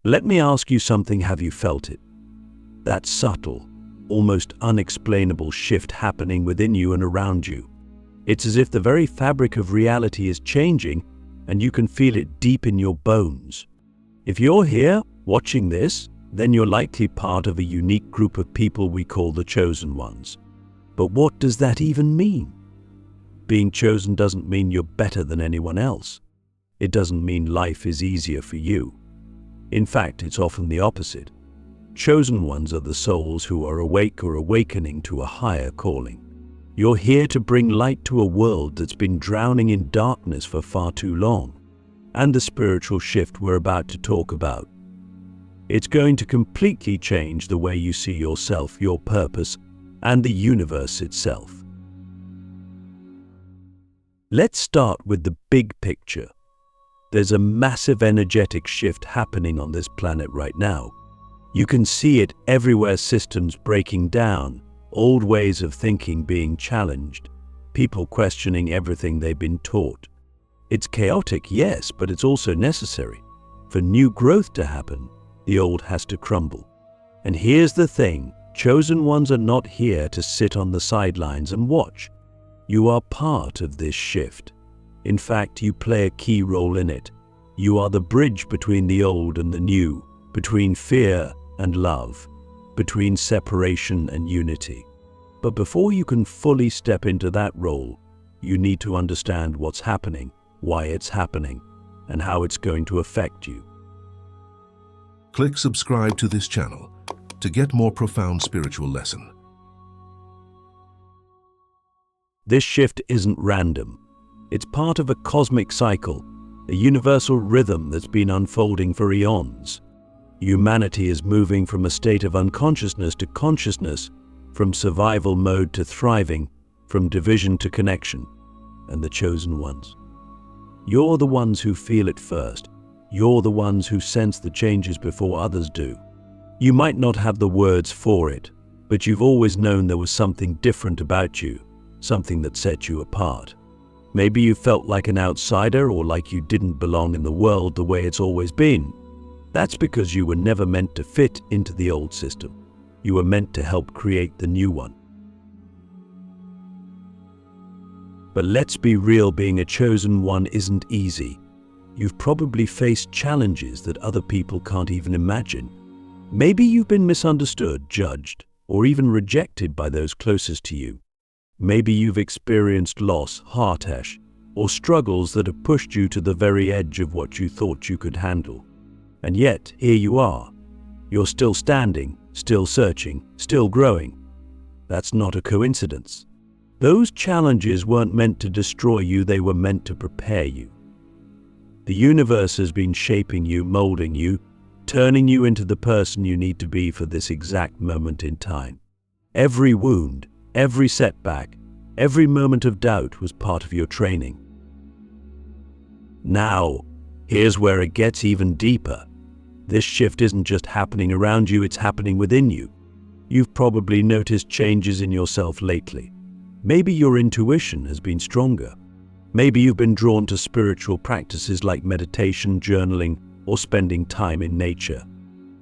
Let me ask you something, have you felt it? That subtle, almost unexplainable shift happening within you and around you. It's as if the very fabric of reality is changing and you can feel it deep in your bones. If you're here watching this, then you're likely part of a unique group of people we call the chosen ones. But what does that even mean? Being chosen doesn't mean you're better than anyone else. It doesn't mean life is easier for you. In fact, it's often the opposite. Chosen ones are the souls who are awake or awakening to a higher calling. You're here to bring light to a world that's been drowning in darkness for far too long. And the spiritual shift we're about to talk about. It's going to completely change the way you see yourself, your purpose, and the universe itself. Let's start with the big picture. There's a massive energetic shift happening on this planet right now. You can see it everywhere, systems breaking down, old ways of thinking being challenged, people questioning everything they've been taught. It's chaotic, yes, but it's also necessary. For new growth to happen, the old has to crumble. And here's the thing, chosen ones are not here to sit on the sidelines and watch. You are part of this shift. In fact, you play a key role in it. You are the bridge between the old and the new, between fear and love, between separation and unity. But before you can fully step into that role, you need to understand what's happening, why it's happening, and how it's going to affect you. Click subscribe to this channel to get more profound spiritual lesson. This shift isn't random. It's part of a cosmic cycle, a universal rhythm that's been unfolding for eons. Humanity is moving from a state of unconsciousness to consciousness, from survival mode to thriving, from division to connection. And the chosen ones. You're the ones who feel it first. You're the ones who sense the changes before others do. You might not have the words for it, but you've always known there was something different about you, something that set you apart. Maybe you felt like an outsider or like you didn't belong in the world the way it's always been. That's because you were never meant to fit into the old system. You were meant to help create the new one. But let's be real, being a chosen one isn't easy. You've probably faced challenges that other people can't even imagine. Maybe you've been misunderstood, judged, or even rejected by those closest to you. Maybe you've experienced loss, heartache, or struggles that have pushed you to the very edge of what you thought you could handle. And yet, here you are. You're still standing, still searching, still growing. That's not a coincidence. Those challenges weren't meant to destroy you, they were meant to prepare you. The universe has been shaping you, molding you, turning you into the person you need to be for this exact moment in time. Every wound, every setback, every moment of doubt was part of your training. Now, here's where it gets even deeper. This shift isn't just happening around you, it's happening within you. You've probably noticed changes in yourself lately. Maybe your intuition has been stronger. Maybe you've been drawn to spiritual practices like meditation, journaling, or spending time in nature.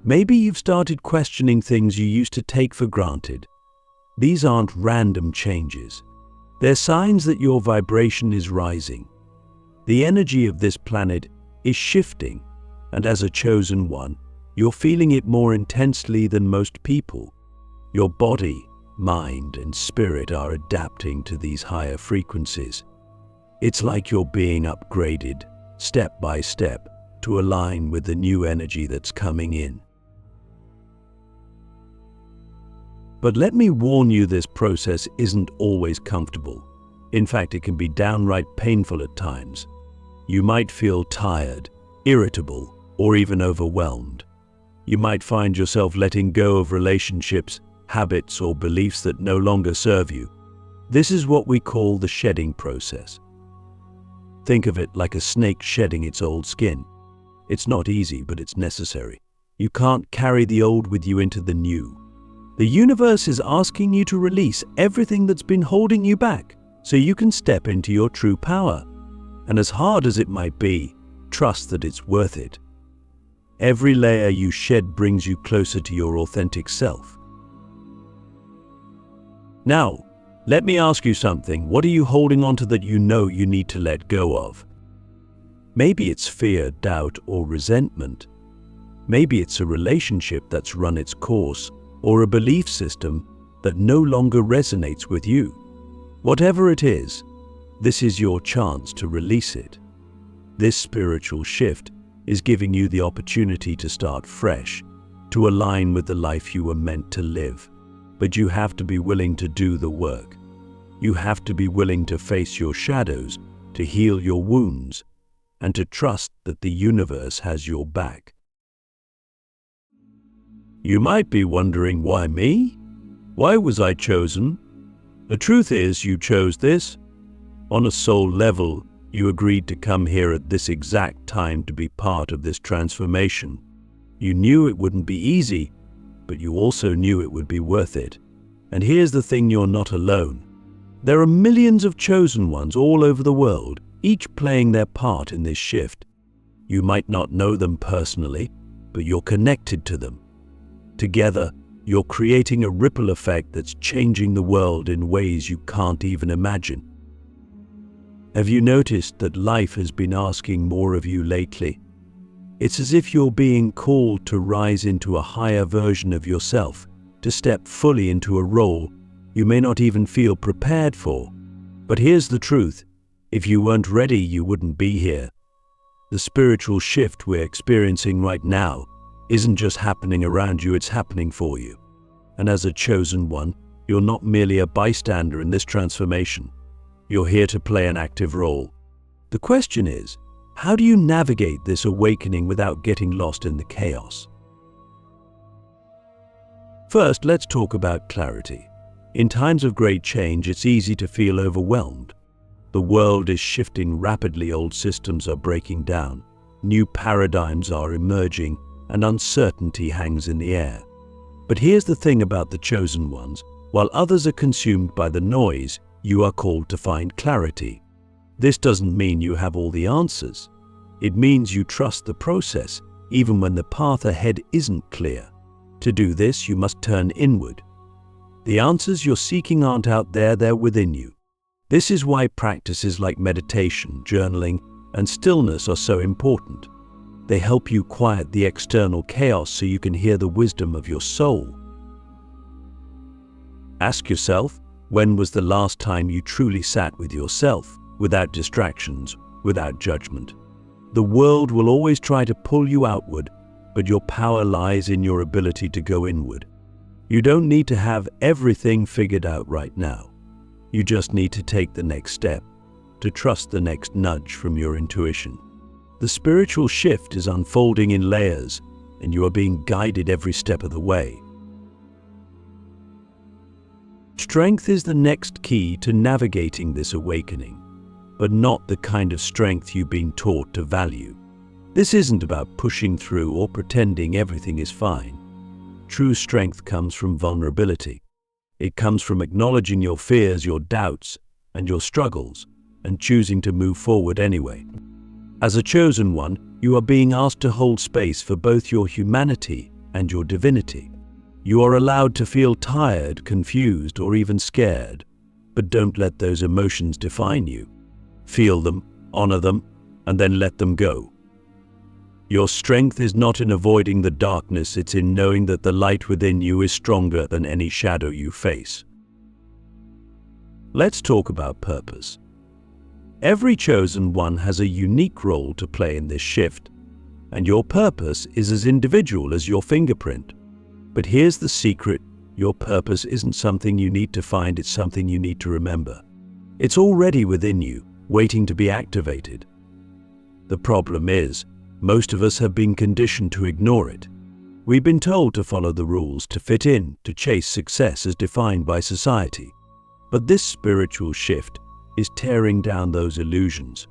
Maybe you've started questioning things you used to take for granted. These aren't random changes. They're signs that your vibration is rising. The energy of this planet is shifting, and as a chosen one, you're feeling it more intensely than most people. Your body, mind, and spirit are adapting to these higher frequencies. It's like you're being upgraded, step by step, to align with the new energy that's coming in. But let me warn you, this process isn't always comfortable. In fact, it can be downright painful at times. You might feel tired, irritable, or even overwhelmed. You might find yourself letting go of relationships, habits, or beliefs that no longer serve you. This is what we call the shedding process. Think of it like a snake shedding its old skin. It's not easy, but it's necessary. You can't carry the old with you into the new. The universe is asking you to release everything that's been holding you back so you can step into your true power. And as hard as it might be, trust that it's worth it. Every layer you shed brings you closer to your authentic self. Now, let me ask you something. What are you holding on to that you know you need to let go of? Maybe it's fear, doubt, or resentment. Maybe it's a relationship that's run its course, or a belief system that no longer resonates with you. Whatever it is, this is your chance to release it. This spiritual shift is giving you the opportunity to start fresh, to align with the life you were meant to live. But you have to be willing to do the work. You have to be willing to face your shadows, to heal your wounds, and to trust that the universe has your back. You might be wondering, why me? Why was I chosen? The truth is, you chose this. On a soul level, you agreed to come here at this exact time to be part of this transformation. You knew it wouldn't be easy, but you also knew it would be worth it. And here's the thing, you're not alone. There are millions of chosen ones all over the world, each playing their part in this shift. You might not know them personally, but you're connected to them. Together, you're creating a ripple effect that's changing the world in ways you can't even imagine. Have you noticed that life has been asking more of you lately? It's as if you're being called to rise into a higher version of yourself, to step fully into a role you may not even feel prepared for. But here's the truth. If you weren't ready, you wouldn't be here. The spiritual shift we're experiencing right now isn't just happening around you, it's happening for you. And as a chosen one, you're not merely a bystander in this transformation. You're here to play an active role. The question is, how do you navigate this awakening without getting lost in the chaos? First, let's talk about clarity. In times of great change, it's easy to feel overwhelmed. The world is shifting rapidly, old systems are breaking down, new paradigms are emerging, and uncertainty hangs in the air. But here's the thing about the chosen ones. While others are consumed by the noise, you are called to find clarity. This doesn't mean you have all the answers. It means you trust the process, even when the path ahead isn't clear. To do this, you must turn inward. The answers you're seeking aren't out there, they're within you. This is why practices like meditation, journaling, and stillness are so important. They help you quiet the external chaos so you can hear the wisdom of your soul. Ask yourself, when was the last time you truly sat with yourself, without distractions, without judgment? The world will always try to pull you outward, but your power lies in your ability to go inward. You don't need to have everything figured out right now. You just need to take the next step, to trust the next nudge from your intuition. The spiritual shift is unfolding in layers, and you are being guided every step of the way. Strength is the next key to navigating this awakening, but not the kind of strength you've been taught to value. This isn't about pushing through or pretending everything is fine. True strength comes from vulnerability. It comes from acknowledging your fears, your doubts, and your struggles, and choosing to move forward anyway. As a chosen one, you are being asked to hold space for both your humanity and your divinity. You are allowed to feel tired, confused, or even scared, but don't let those emotions define you. Feel them, honor them, and then let them go. Your strength is not in avoiding the darkness, it's in knowing that the light within you is stronger than any shadow you face. Let's talk about purpose. Every chosen one has a unique role to play in this shift, and your purpose is as individual as your fingerprint. But here's the secret, your purpose isn't something you need to find, it's something you need to remember. It's already within you, waiting to be activated. The problem is, most of us have been conditioned to ignore it. We've been told to follow the rules, to fit in, to chase success as defined by society. But this spiritual shift is tearing down those illusions.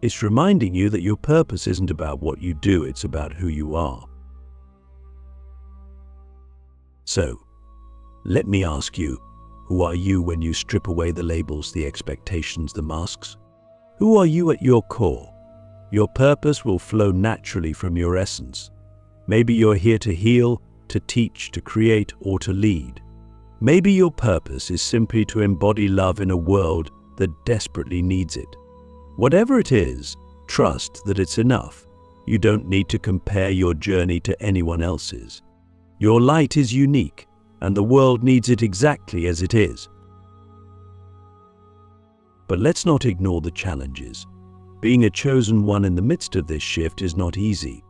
It's reminding you that your purpose isn't about what you do, it's about who you are. So, let me ask you, who are you when you strip away the labels, the expectations, the masks? Who are you at your core? Your purpose will flow naturally from your essence. Maybe you're here to heal, to teach, to create, or to lead. Maybe your purpose is simply to embody love in a world that desperately needs it. Whatever it is, trust that it's enough. You don't need to compare your journey to anyone else's. Your light is unique, and the world needs it exactly as it is. But let's not ignore the challenges. Being a chosen one in the midst of this shift is not easy.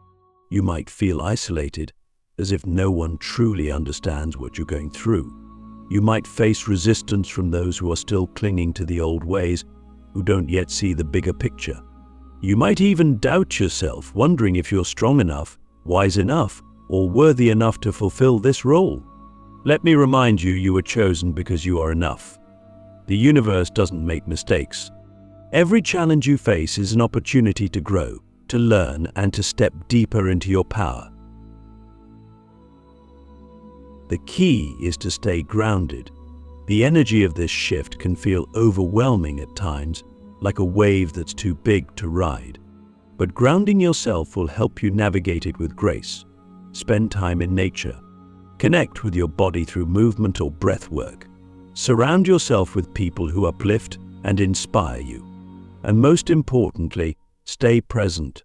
You might feel isolated, as if no one truly understands what you're going through. You might face resistance from those who are still clinging to the old ways, who don't yet see the bigger picture. You might even doubt yourself, wondering if you're strong enough, wise enough, or worthy enough to fulfill this role. Let me remind you, you were chosen because you are enough. The universe doesn't make mistakes. Every challenge you face is an opportunity to grow, to learn, and to step deeper into your power. The key is to stay grounded. The energy of this shift can feel overwhelming at times, like a wave that's too big to ride. But grounding yourself will help you navigate it with grace. Spend time in nature. Connect with your body through movement or breath work. Surround yourself with people who uplift and inspire you. And most importantly, stay present.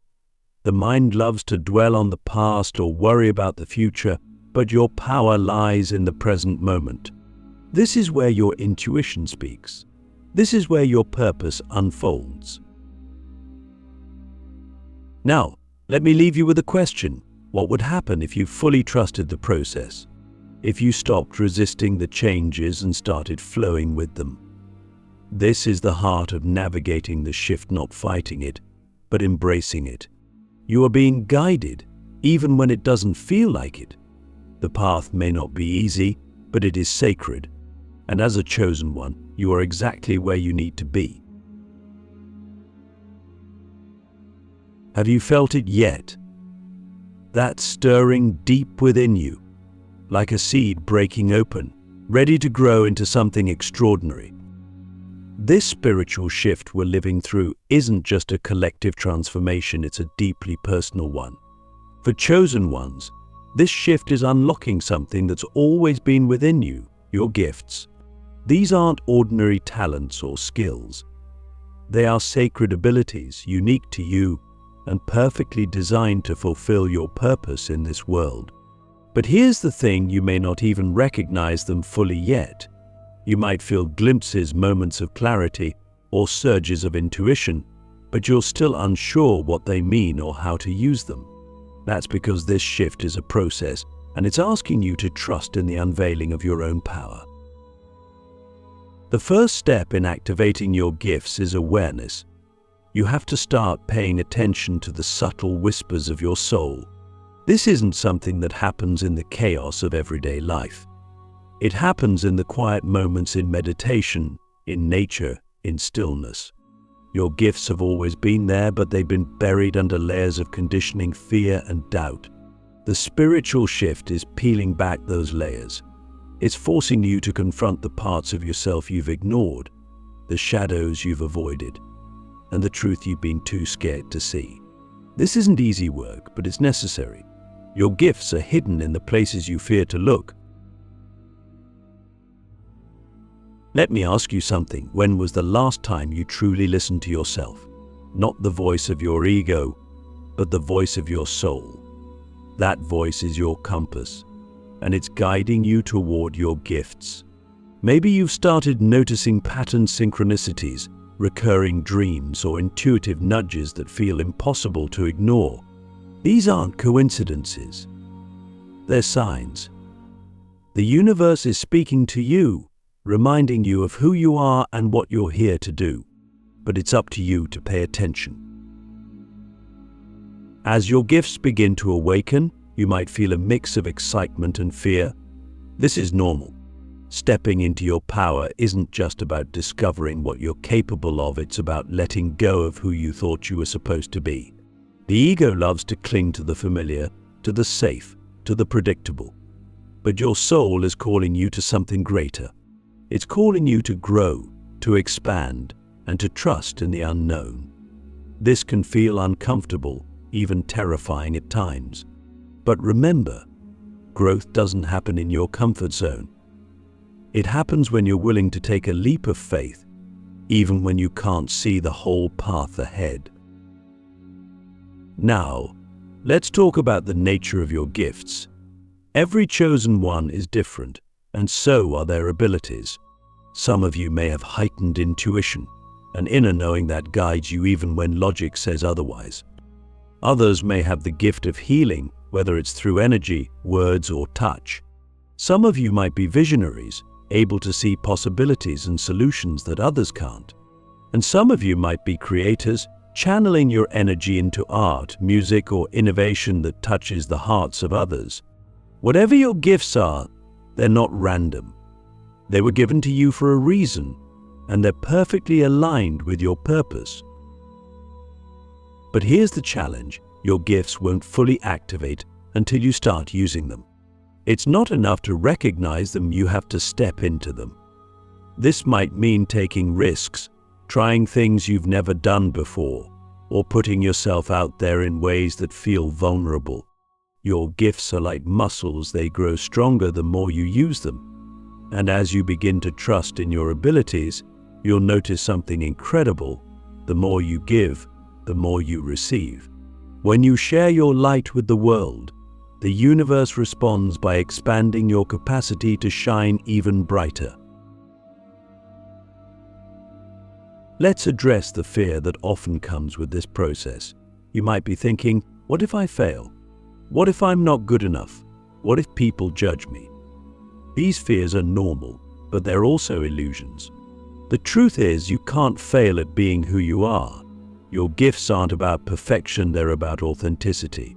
The mind loves to dwell on the past or worry about the future, but your power lies in the present moment. This is where your intuition speaks. This is where your purpose unfolds. Now, let me leave you with a question. What would happen if you fully trusted the process? If you stopped resisting the changes and started flowing with them? This is the heart of navigating the shift, not fighting it, but embracing it. You are being guided, even when it doesn't feel like it. The path may not be easy, but it is sacred. And as a chosen one, you are exactly where you need to be. Have you felt it yet? That stirring deep within you, like a seed breaking open, ready to grow into something extraordinary. This spiritual shift we're living through isn't just a collective transformation, it's a deeply personal one. For chosen ones, this shift is unlocking something that's always been within you, your gifts. These aren't ordinary talents or skills. They are sacred abilities, unique to you, and perfectly designed to fulfill your purpose in this world. But here's the thing, you may not even recognize them fully yet. You might feel glimpses, moments of clarity, or surges of intuition, but you're still unsure what they mean or how to use them. That's because this shift is a process, and it's asking you to trust in the unveiling of your own power. The first step in activating your gifts is awareness. You have to start paying attention to the subtle whispers of your soul. This isn't something that happens in the chaos of everyday life. It happens in the quiet moments in meditation, in nature, in stillness. Your gifts have always been there, but they've been buried under layers of conditioning, fear, and doubt. The spiritual shift is peeling back those layers. It's forcing you to confront the parts of yourself you've ignored, the shadows you've avoided, and the truth you've been too scared to see. This isn't easy work, but it's necessary. Your gifts are hidden in the places you fear to look. Let me ask you something. When was the last time you truly listened to yourself? Not the voice of your ego, but the voice of your soul. That voice is your compass, and it's guiding you toward your gifts. Maybe you've started noticing pattern synchronicities, recurring dreams, or intuitive nudges that feel impossible to ignore. These aren't coincidences. They're signs. The universe is speaking to you, reminding you of who you are and what you're here to do. But it's up to you to pay attention. As your gifts begin to awaken, you might feel a mix of excitement and fear. This is normal. Stepping into your power isn't just about discovering what you're capable of, it's about letting go of who you thought you were supposed to be. The ego loves to cling to the familiar, to the safe, to the predictable. But your soul is calling you to something greater. It's calling you to grow, to expand, and to trust in the unknown. This can feel uncomfortable, even terrifying at times. But remember, growth doesn't happen in your comfort zone. It happens when you're willing to take a leap of faith, even when you can't see the whole path ahead. Now, let's talk about the nature of your gifts. Every chosen one is different, and so are their abilities. Some of you may have heightened intuition, an inner knowing that guides you even when logic says otherwise. Others may have the gift of healing, whether it's through energy, words, or touch. Some of you might be visionaries, able to see possibilities and solutions that others can't. And some of you might be creators, channeling your energy into art, music, or innovation that touches the hearts of others. Whatever your gifts are, they're not random. They were given to you for a reason, and they're perfectly aligned with your purpose. But here's the challenge: your gifts won't fully activate until you start using them. It's not enough to recognize them, you have to step into them. This might mean taking risks, trying things you've never done before, or putting yourself out there in ways that feel vulnerable. Your gifts are like muscles, they grow stronger the more you use them. And as you begin to trust in your abilities, you'll notice something incredible. The more you give, the more you receive. When you share your light with the world, the universe responds by expanding your capacity to shine even brighter. Let's address the fear that often comes with this process. You might be thinking, what if I fail? What if I'm not good enough? What if people judge me? These fears are normal, but they're also illusions. The truth is, you can't fail at being who you are. Your gifts aren't about perfection, they're about authenticity.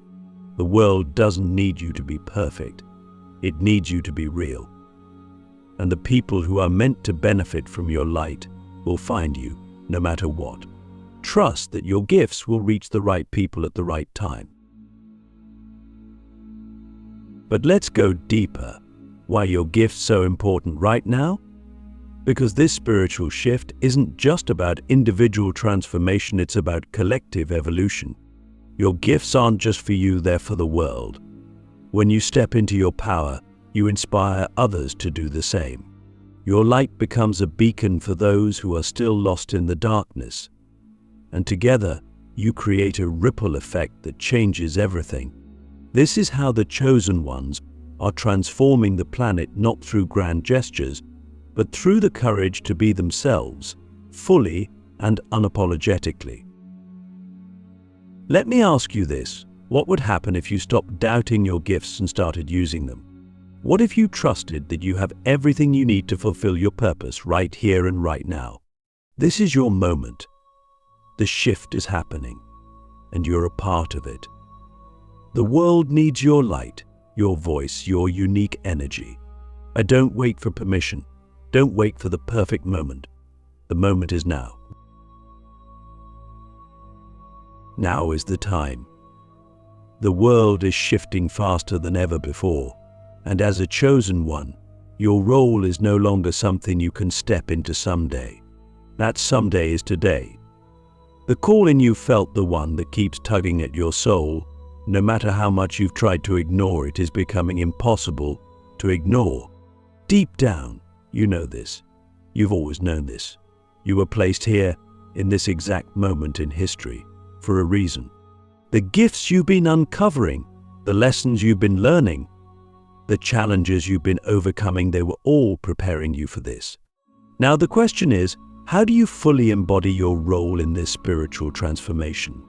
The world doesn't need you to be perfect. It needs you to be real. And the people who are meant to benefit from your light will find you, no matter what. Trust that your gifts will reach the right people at the right time. But let's go deeper. Why are your gifts so important right now? Because this spiritual shift isn't just about individual transformation, it's about collective evolution. Your gifts aren't just for you, they're for the world. When you step into your power, you inspire others to do the same. Your light becomes a beacon for those who are still lost in the darkness. And together, you create a ripple effect that changes everything. This is how the chosen ones are transforming the planet, not through grand gestures, but through the courage to be themselves, fully and unapologetically. Let me ask you this: what would happen if you stopped doubting your gifts and started using them? What if you trusted that you have everything you need to fulfill your purpose right here and right now? This is your moment. The shift is happening, and you're a part of it. The world needs your light, your voice, your unique energy. Don't wait for permission. Don't wait for the perfect moment. The moment is now. Now is the time. The world is shifting faster than ever before, and as a chosen one, your role is no longer something you can step into someday. That someday is today. The call in you felt, the one that keeps tugging at your soul, no matter how much you've tried to ignore it, is becoming impossible to ignore. Deep down, you know this. You've always known this. You were placed here, in this exact moment in history, for a reason. The gifts you've been uncovering, the lessons you've been learning, the challenges you've been overcoming, they were all preparing you for this. Now the question is, how do you fully embody your role in this spiritual transformation?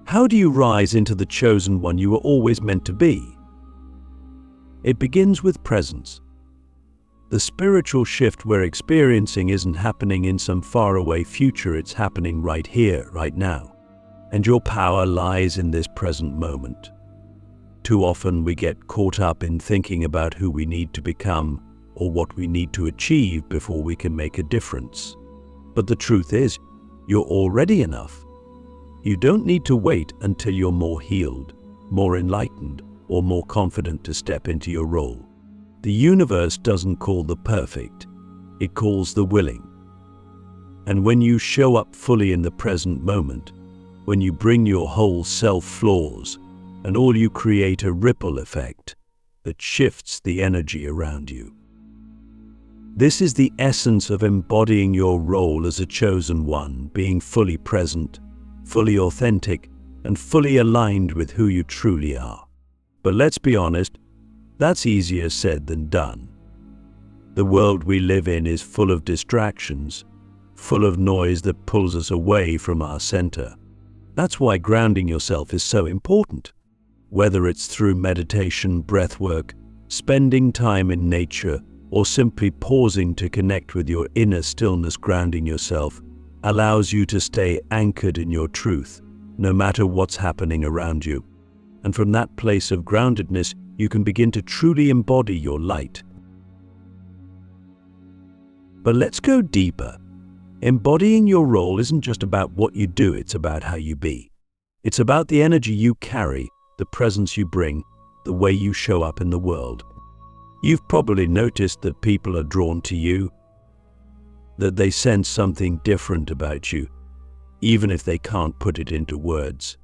How do you rise into the chosen one you were always meant to be? It begins with presence. The spiritual shift we're experiencing isn't happening in some faraway future, it's happening right here, right now. And your power lies in this present moment. Too often we get caught up in thinking about who we need to become or what we need to achieve before we can make a difference. But the truth is, you're already enough. You don't need to wait until you're more healed, more enlightened, or more confident to step into your role. The universe doesn't call the perfect, it calls the willing. And when you show up fully in the present moment, when you bring your whole self, flaws, and all you create a ripple effect that shifts the energy around you. This is the essence of embodying your role as a chosen one, being fully present, fully authentic, and fully aligned with who you truly are. But let's be honest, that's easier said than done. The world we live in is full of distractions, full of noise that pulls us away from our center. That's why grounding yourself is so important. Whether it's through meditation, breathwork, spending time in nature, or simply pausing to connect with your inner stillness, grounding yourself allows you to stay anchored in your truth, no matter what's happening around you. And from that place of groundedness, you can begin to truly embody your light. But let's go deeper. Embodying your role isn't just about what you do, it's about how you be. It's about the energy you carry, the presence you bring, the way you show up in the world. You've probably noticed that people are drawn to you, that they sense something different about you, even if they can't put it into words.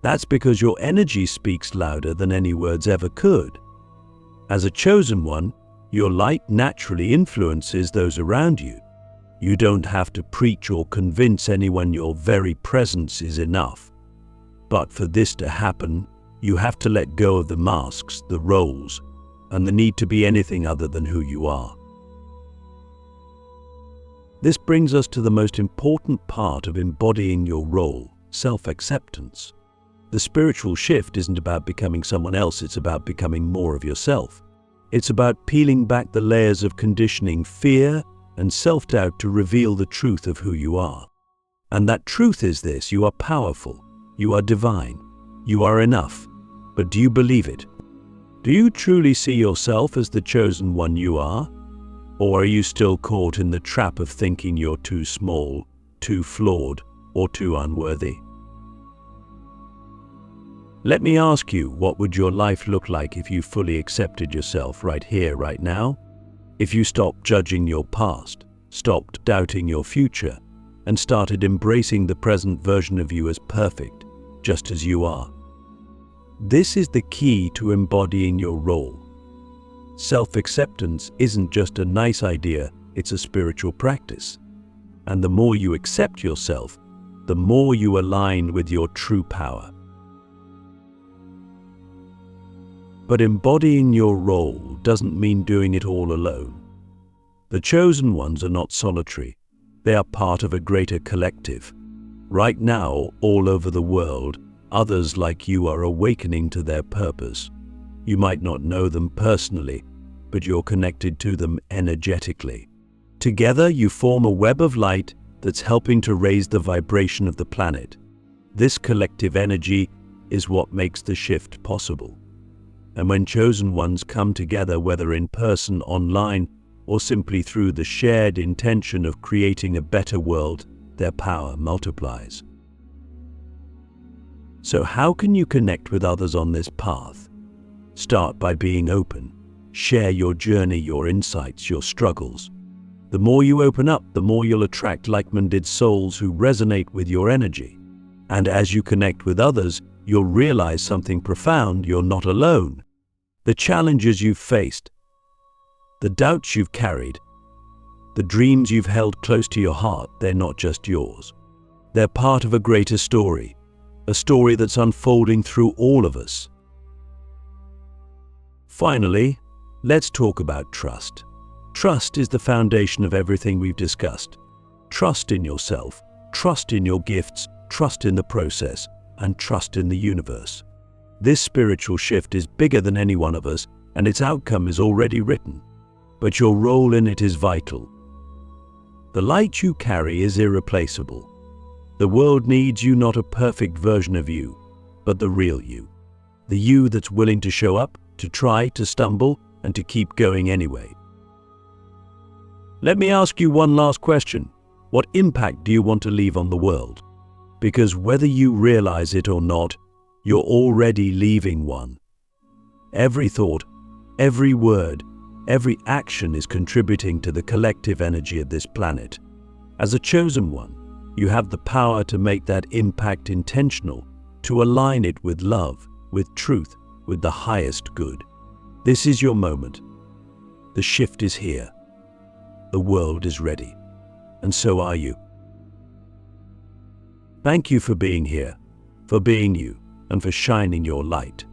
That's because your energy speaks louder than any words ever could. As a chosen one, your light naturally influences those around you. You don't have to preach or convince anyone your very presence is enough. But for this to happen, you have to let go of the masks, the roles, and the need to be anything other than who you are. This brings us to the most important part of embodying your role, self-acceptance. The spiritual shift isn't about becoming someone else, it's about becoming more of yourself. It's about peeling back the layers of conditioning, fear, and self-doubt to reveal the truth of who you are. And that truth is this: you are powerful, you are divine, you are enough. But do you believe it? Do you truly see yourself as the chosen one you are? Or are you still caught in the trap of thinking you're too small, too flawed, or too unworthy? Let me ask you, what would your life look like if you fully accepted yourself right here, right now? If you stopped judging your past, stopped doubting your future, and started embracing the present version of you as perfect, just as you are. This is the key to embodying your role. Self-acceptance isn't just a nice idea, it's a spiritual practice. And the more you accept yourself, the more you align with your true power. But embodying your role doesn't mean doing it all alone. The chosen ones are not solitary. They are part of a greater collective. Right now, all over the world, others like you are awakening to their purpose. You might not know them personally, but you're connected to them energetically. Together, you form a web of light that's helping to raise the vibration of the planet. This collective energy is what makes the shift possible. And when chosen ones come together, whether in person, online, or simply through the shared intention of creating a better world, their power multiplies. So how can you connect with others on this path? Start by being open. Share your journey, your insights, your struggles. The more you open up, the more you'll attract like-minded souls who resonate with your energy. And as you connect with others, you'll realize something profound: you're not alone. The challenges you've faced, the doubts you've carried, the dreams you've held close to your heart, they're not just yours. They're part of a greater story, a story that's unfolding through all of us. Finally, let's talk about trust. Trust is the foundation of everything we've discussed. Trust in yourself, trust in your gifts, trust in the process, and trust in the universe. This spiritual shift is bigger than any one of us, and its outcome is already written. But your role in it is vital. The light you carry is irreplaceable. The world needs you, not a perfect version of you, but the real you. The you that's willing to show up, to try, to stumble, and to keep going anyway. Let me ask you one last question. What impact do you want to leave on the world? Because whether you realize it or not, you're already leaving one. Every thought, every word, every action is contributing to the collective energy of this planet. As a chosen one, you have the power to make that impact intentional, to align it with love, with truth, with the highest good. This is your moment. The shift is here. The world is ready. And so are you. Thank you for being here, for being you, and for shining your light.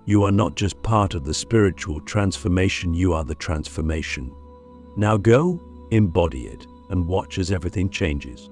You are not just part of the spiritual transformation, you are the transformation. Now go, embody it, and watch as everything changes.